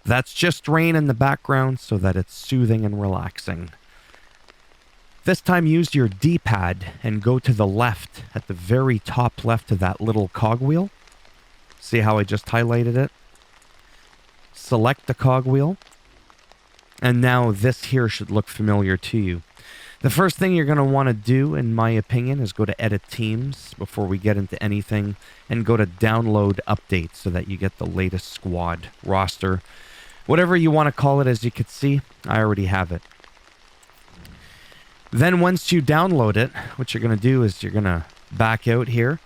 That's just rain in the background so that it's soothing and relaxing. This time use your D-pad and go to the left, at the very top left of that little cogwheel. See how I just highlighted it? Select the cogwheel. And now this here should look familiar to you. The first thing you're going to want to do, in my opinion, is go to Edit Teams before we get into anything and go to Download Updates so that you get the latest squad roster. Whatever you want to call it, as you can see, I already have it. Then once you download it, what you're going to do is you're going to back out here.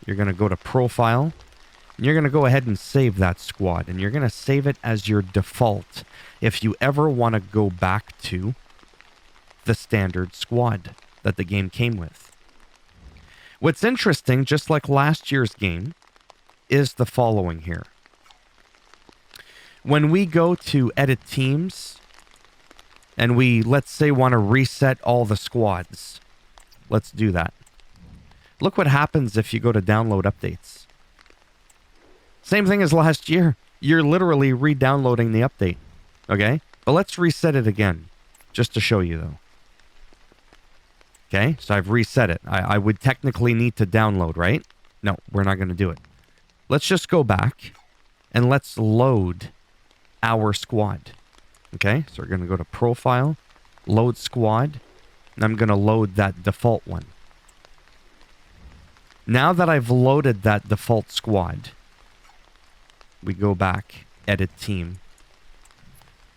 You're going to go to Profile. And you're going to go ahead and save that squad. And you're going to save it as your default if you ever want to go back to the standard squad that the game came with. What's interesting, just like last year's game, is the following here. When we go to Edit Teams, and we, let's say, want to reset all the squads. Let's do that. Look what happens if you go to Download Updates. Same thing as last year. You're literally re-downloading the update. Okay? But let's reset it again, just to show you, though. Okay? So I've reset it. I would technically need to download, right? No, we're not going to do it. Let's just go back, and let's load our squad. Okay, so we're going to go to Profile, Load Squad, and I'm going to load that default one. Now that I've loaded that default squad, we go back, Edit Team.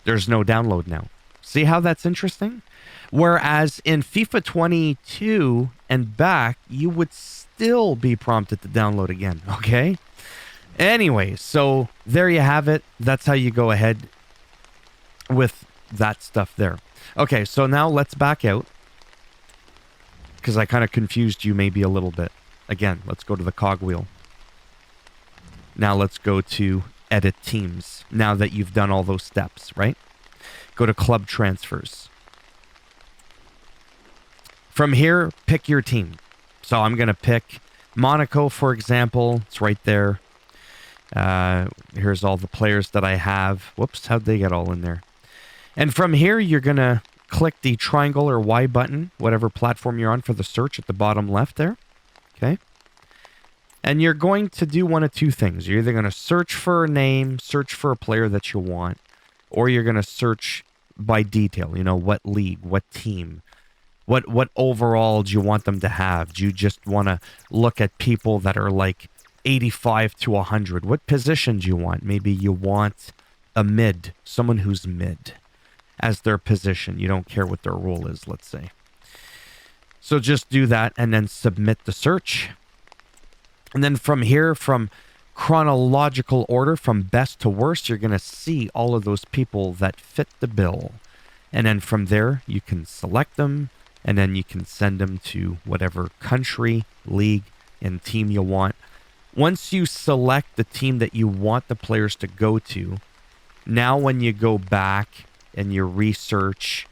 There's no download now. See how that's interesting? Whereas in FIFA 22 and back, you would still be prompted to download again, okay? Anyway, so there you have it. That's how you go ahead with that stuff there. Okay, so now let's back out, because I kind of confused you maybe a little bit. Again, let's go to the cogwheel. Now let's go to Edit Teams, now that you've done all those steps, right? Go to Club Transfers. From here, pick your team. So I'm going to pick Monaco, for example. It's right there. Here's all the players that I have. Whoops, how'd they get all in there? And from here, you're going to click the triangle or Y button, whatever platform you're on, for the search at the bottom left there. Okay. And you're going to do one of two things. You're either going to search for a name, search for a player that you want, or you're going to search by detail. You know, what league, what team, what overall do you want them to have? Do you just want to look at people that are like 85 to 100? What position do you want? Maybe you want a mid, someone who's mid as their position. You don't care what their role is, let's say. So just do that and then submit the search. And then from here, from chronological order, from best to worst, you're going to see all of those people that fit the bill. And then from there, you can select them, and then you can send them to whatever country, league, and team you want. Once you select the team that you want the players to go to, now when you go back and you research,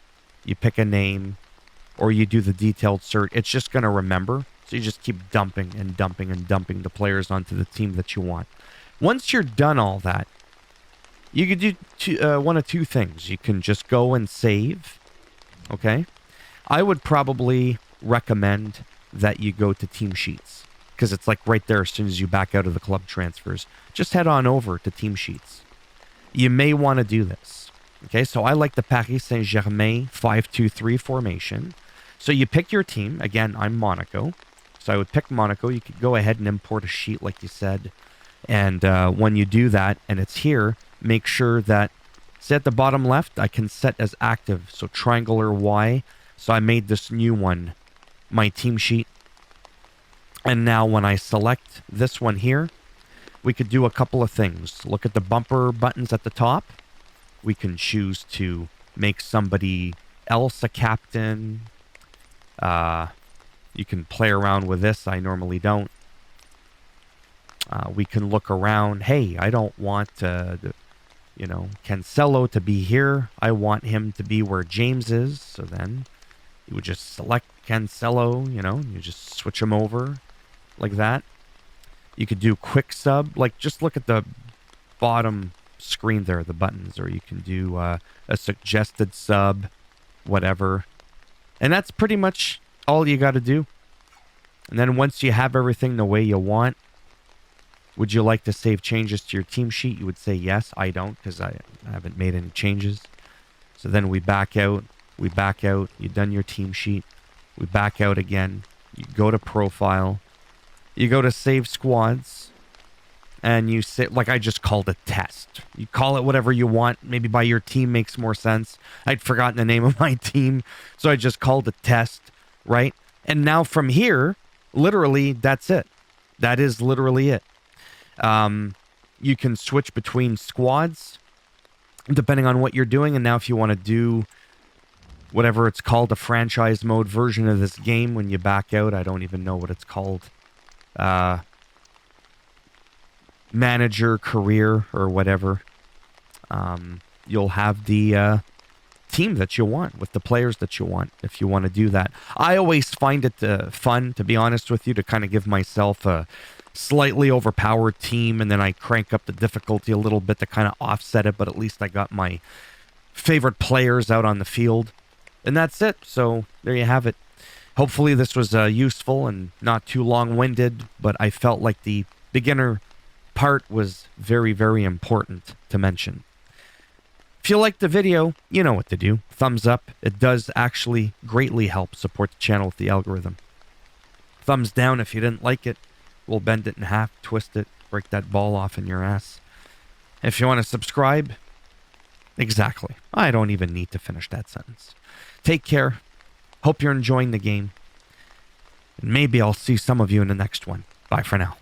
you pick a name, or you do the detailed search, it's just going to remember. So you just keep dumping and dumping and dumping the players onto the team that you want. Once you're done all that, you could do one of two things. You can just go and save, okay? I would probably recommend that you go to Team Sheets, because it's like right there as soon as you back out of the club transfers. Just head on over to Team Sheets. You may want to do this. Okay, so I like the Paris Saint-Germain 5-2-3 formation. So you pick your team. Again, I'm Monaco. So I would pick Monaco. You could go ahead and import a sheet like you said. And when you do that and it's here, make sure that, see at the bottom left, I can set as active. So triangle or Y. So I made this new one, my team sheet. And now when I select this one here, we could do a couple of things. Look at the bumper buttons at the top. We can choose to make somebody else a captain. You can play around with this. I normally don't. We can look around. Hey, I don't want, Cancelo to be here. I want him to be where James is. So then you would just select Cancelo, you just switch him over like that. You could do quick sub. Like, just look at the bottom screen there, the buttons, or you can do a suggested sub, whatever. And that's pretty much all you got to do. And then once you have everything the way you want, would you like to save changes to your team sheet? You would say yes. I don't, because I haven't made any changes. So then we back out. We back out. You've done your team sheet. We back out again. You go to profile. You go to save squads. And you say, like I just called a test. You call it whatever you want. Maybe by your team makes more sense. I'd forgotten the name of my team. So I just called a test, right? And now from here, literally, that's it. That is literally it. You can switch between squads depending on what you're doing. And now if you want to do whatever it's called, a franchise mode version of this game, when you back out, I don't even know what it's called. Manager, career, or whatever. You'll have the team that you want with the players that you want if you want to do that. I always find it fun, to be honest with you, to kind of give myself a slightly overpowered team, and then I crank up the difficulty a little bit to kind of offset it, but at least I got my favorite players out on the field. And that's it. So there you have it. Hopefully this was useful and not too long-winded, but I felt like the beginner part was very, very important to mention. If you liked the video, you know what to do. Thumbs up. It does actually greatly help support the channel with the algorithm. Thumbs down if you didn't like it. We'll bend it in half, twist it, break that ball off in your ass. If you want to subscribe, exactly. I don't even need to finish that sentence. Take care. Hope you're enjoying the game. And maybe I'll see some of you in the next one. Bye for now.